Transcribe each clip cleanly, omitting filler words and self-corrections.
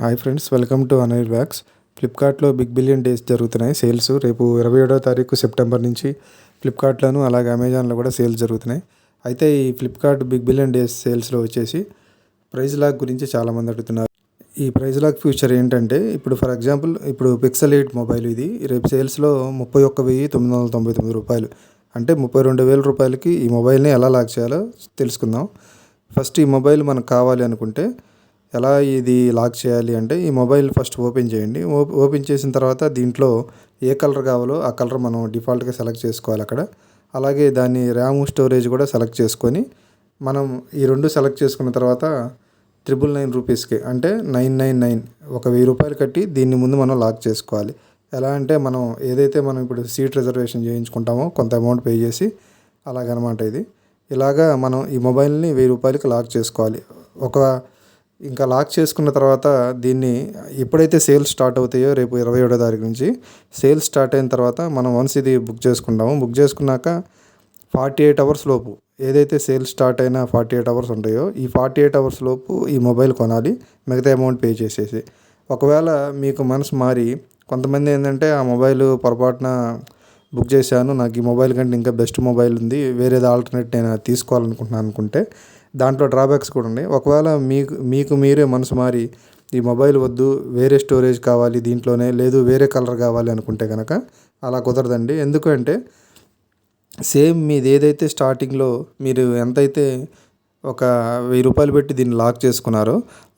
Hi friends, welcome to Anil wax. ఫ్లిప్కార్ట్లో big billion days జరుగుతున్నాయి sales. రేపు 27వ తారీఖు సెప్టెంబర్ నుంచి ఫ్లిప్కార్ట్లోను అలాగే అమెజాన్లో కూడా సేల్స్ జరుగుతున్నాయి. అయితే ఈ ఫ్లిప్కార్ట్ బిగ్ బిలియన్ డేస్ సేల్స్లో వచ్చేసి ప్రైస్ లాక్ గురించి చాలామంది అడుగుతున్నారు. ఈ ప్రైస్ లాక్ ఫ్యూచర్ ఏంటంటే, ఇప్పుడు ఫర్ ఎగ్జాంపుల్ ఇప్పుడు పిక్సెల్ 8 మొబైల్ ఇది రేపు సేల్స్లో 31,999 రూపాయలు, అంటే 32,000 రూపాయలకి ఈ మొబైల్ని ఎలా లాక్ చేయాలో తెలుసుకుందాం. ఫస్ట్ ఈ మొబైల్ మనకు కావాలి అనుకుంటే ఎలా ఇది లాక్ చేయాలి అంటే, ఈ మొబైల్ ఫస్ట్ ఓపెన్ చేయండి. ఓపెన్ చేసిన తర్వాత దీంట్లో ఏ కలర్ కావాలో ఆ కలర్ మనం డిఫాల్ట్గా సెలెక్ట్ చేసుకోవాలి అక్కడ. అలాగే దాన్ని ర్యామ్ స్టోరేజ్ కూడా సెలెక్ట్ చేసుకొని మనం ఈ రెండు సెలెక్ట్ చేసుకున్న తర్వాత 999 రూపీస్కి, అంటే 999 ఒక 1000 రూపాయలు కట్టి దీన్ని ముందు మనం లాక్ చేసుకోవాలి. ఎలా అంటే, మనం ఏదైతే మనం ఇప్పుడు సీట్ రిజర్వేషన్ చేయించుకుంటామో కొంత అమౌంట్ పే చేసి అలాగనమాట ఇది. ఇలాగా మనం ఈ మొబైల్ని 1000 రూపాయలకి లాక్ చేసుకోవాలి. ఇంకా లాక్ చేసుకున్న తర్వాత దీన్ని ఎప్పుడైతే సేల్స్ స్టార్ట్ అవుతాయో రేపు 27వ తారీఖు నుంచి సేల్స్ స్టార్ట్ అయిన తర్వాత మనం వన్స్ ఇది బుక్ చేసుకుంటాము. బుక్ చేసుకున్నాక 48 అవర్స్ లోపు, ఏదైతే సేల్స్ స్టార్ట్ అయిన 48 అవర్స్ ఉంటాయో ఈ 48 అవర్స్ లోపు ఈ మొబైల్ కొనాలి, మిగతా అమౌంట్ పే చేసేసి. ఒకవేళ మీకు మనసు మారి, కొంతమంది ఏంటంటే ఆ మొబైల్ పొరపాటున బుక్ చేశాను, నాకు ఈ మొబైల్ కంటే ఇంకా బెస్ట్ మొబైల్ ఉంది, వేరేది ఆల్టర్నేట్ నేను తీసుకోవాలనుకుంటున్నాను అనుకుంటే దాంట్లో డ్రాబ్యాక్స్ కూడా ఉన్నాయి. ఒకవేళ మీకు మీరే మనసు మారి ఈ మొబైల్ వద్దు, వేరే స్టోరేజ్ కావాలి దీంట్లోనే, లేదు వేరే కలర్ కావాలి అనుకుంటే కనుక అలా కుదరదండి. ఎందుకంటే సేమ్ మీది ఏదైతే స్టార్టింగ్లో మీరు ఎంతైతే ఒక 1000 రూపాయలు పెట్టి దీన్ని లాక్ చేసుకున్నారో,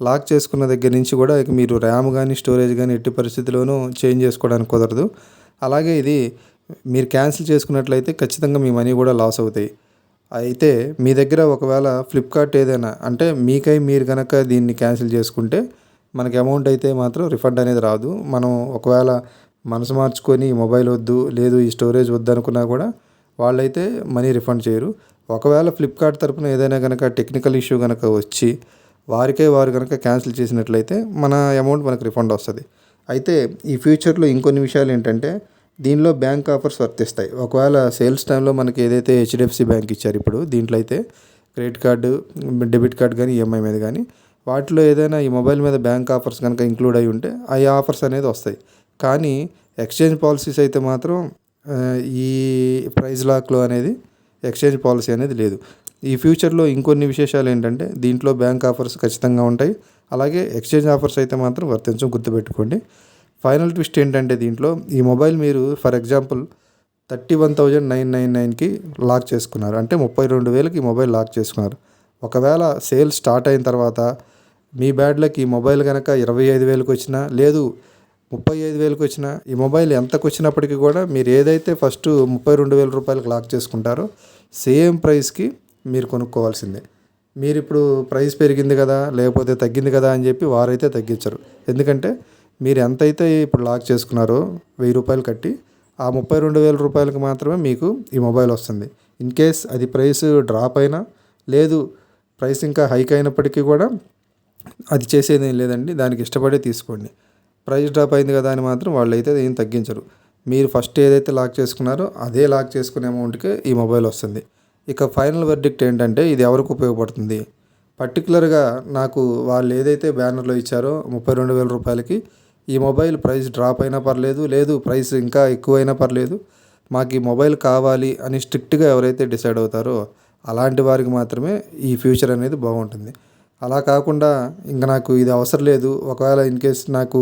లాక్ చేసుకున్న దగ్గర నుంచి కూడా ఇక మీరు ర్యామ్ కానీ స్టోరేజ్ కానీ ఎట్టి పరిస్థితిలోనూ చేంజ్ చేసుకోవడానికి కుదరదు. అలాగే ఇది మీరు క్యాన్సిల్ చేసుకున్నట్లయితే ఖచ్చితంగా మీ మనీ కూడా లాస్ అవుతాయి. అయితే మీ దగ్గర ఒకవేళ ఫ్లిప్కార్ట్ ఏదైనా అంటే మీరు కనుక దీన్ని క్యాన్సిల్ చేసుకుంటే మనకి అమౌంట్ అయితే మాత్రం రిఫండ్ అనేది రాదు. మనం ఒకవేళ మనసు మార్చుకొని ఈ మొబైల్ వద్దు, లేదు ఈ స్టోరేజ్ వద్దు అనుకున్నా కూడా వాళ్ళైతే మనీ రిఫండ్ చేయరు. ఒకవేళ ఫ్లిప్కార్ట్ తరపున ఏదైనా కనుక టెక్నికల్ ఇష్యూ కనుక వచ్చి వారు కనుక క్యాన్సిల్ చేసినట్లయితే మన అమౌంట్ మనకు రిఫండ్ వస్తుంది. అయితే ఈ ఫ్యూచర్లో ఇంకొన్ని విషయాలు ఏంటంటే, దీనిలో బ్యాంక్ ఆఫర్స్ వర్తిస్తాయి. ఒకవేళ సేల్స్ టైంలో మనకి ఏదైతే హెచ్డిఎఫ్సి బ్యాంక్ ఇచ్చారు ఇప్పుడు దీంట్లో అయితే క్రెడిట్ కార్డు, డెబిట్ కార్డు కానీ ఈఎంఐ మీద కానీ వాటిలో ఏదైనా ఈ మొబైల్ మీద బ్యాంక్ ఆఫర్స్ కనుక ఇంక్లూడ్ అయి ఉంటే ఆ ఆఫర్స్ అనేది వస్తాయి. కానీ ఎక్స్చేంజ్ పాలసీస్ అయితే మాత్రం ఈ ప్రైస్ లాక్లో అనేది ఎక్స్చేంజ్ పాలసీ అనేది లేదు. ఈ ఫ్యూచర్లో ఇంకొన్ని విశేషాలు ఏంటంటే, దీంట్లో బ్యాంక్ ఆఫర్స్ ఖచ్చితంగా ఉంటాయి, అలాగే ఎక్స్చేంజ్ ఆఫర్స్ అయితే మాత్రం వర్తించడం గుర్తుపెట్టుకోండి. ఫైనల్ ట్విస్ట్ ఏంటంటే, దీంట్లో ఈ మొబైల్ మీరు ఫర్ ఎగ్జాంపుల్ 31,999కి లాక్ చేసుకున్నారు, అంటే 32,000కి ఈ మొబైల్ లాక్ చేసుకున్నారు. ఒకవేళ సేల్ స్టార్ట్ అయిన తర్వాత మీ బ్యాడ్ లక్ ఈ మొబైల్ కనుక 25,000కి వచ్చినా, లేదు 35,000కి వచ్చినా, ఈ మొబైల్ ఎంతకు వచ్చినప్పటికీ కూడా మీరు ఏదైతే ఫస్ట్ 32,000 రూపాయలకి లాక్ చేసుకుంటారో సేమ్ ప్రైస్కి మీరు కొనుక్కోవాల్సిందే. మీరు ఇప్పుడు ప్రైస్ పెరిగింది కదా, లేకపోతే తగ్గింది కదా అని చెప్పి వారైతే తగ్గించరు. ఎందుకంటే మీరు ఎంతైతే ఇప్పుడు లాక్ చేసుకున్నారో 1000 రూపాయలు కట్టి ఆ 32,000 రూపాయలకి మాత్రమే మీకు ఈ మొబైల్ వస్తుంది. ఇన్ కేస్ అది ప్రైస్ డ్రాప్ అయినా, లేదు ప్రైస్ ఇంకా హైక్ అయినప్పటికీ కూడా అది చేసేది ఏం లేదండి, దానికి ఇష్టపడే తీసుకోండి. ప్రైస్ డ్రాప్ అయింది కదా అని మాత్రం వాళ్ళు అయితే ఏం తగ్గించరు. మీరు ఫస్ట్ ఏదైతే లాక్ చేసుకున్నారో అదే లాక్ చేసుకునే అమౌంట్కే ఈ మొబైల్ వస్తుంది. ఇక ఫైనల్ వర్డిక్ట్ ఏంటంటే, ఇది ఎవరికి ఉపయోగపడుతుంది? పర్టికులర్గా నాకు వాళ్ళు ఏదైతే బ్యానర్లో ఇచ్చారో 32,000 రూపాయలకి ఈ మొబైల్ ప్రైస్ డ్రాప్ అయినా పర్లేదు, లేదు ప్రైస్ ఇంకా ఎక్కువైనా పర్లేదు, మాకు ఈ మొబైల్ కావాలి అని స్ట్రిక్ట్గా ఎవరైతే డిసైడ్ అవుతారో అలాంటి వారికి మాత్రమే ఈ ఫ్యూచర్ అనేది బాగుంటుంది. అలా కాకుండా ఇంకా నాకు ఇది అవసరం లేదు, ఒకవేళ ఇన్ కేస్ నాకు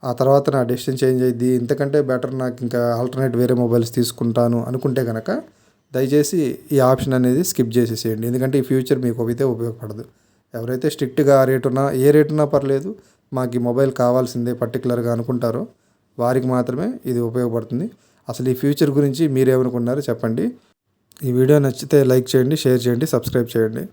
ఆ తర్వాత నా డెసిషన్ చేంజ్ అయ్యిద్ది, ఇంతకంటే బెటర్ నాకు ఇంకా ఆల్టర్నేట్ వేరే మొబైల్స్ తీసుకుంటాను అనుకుంటే కనుక దయచేసి ఈ ఆప్షన్ అనేది స్కిప్ చేసేసేయండి. ఎందుకంటే ఈ ఫ్యూచర్ మీకు అయితే ఉపయోగపడదు. ఎవరైతే స్ట్రిక్ట్గా ఏ రేట్ ఉన్నా పర్లేదు, మాకు ఈ మొబైల్ కావాల్సిందే పర్టికులర్గా అనుకుంటారో వారికి మాత్రమే ఇది ఉపయోగపడుతుంది. అసలు ఈ ఫ్యూచర్ గురించి మీరేమనుకున్నారో చెప్పండి. ఈ వీడియో నచ్చితే లైక్ చేయండి, షేర్ చేయండి, సబ్స్క్రైబ్ చేయండి.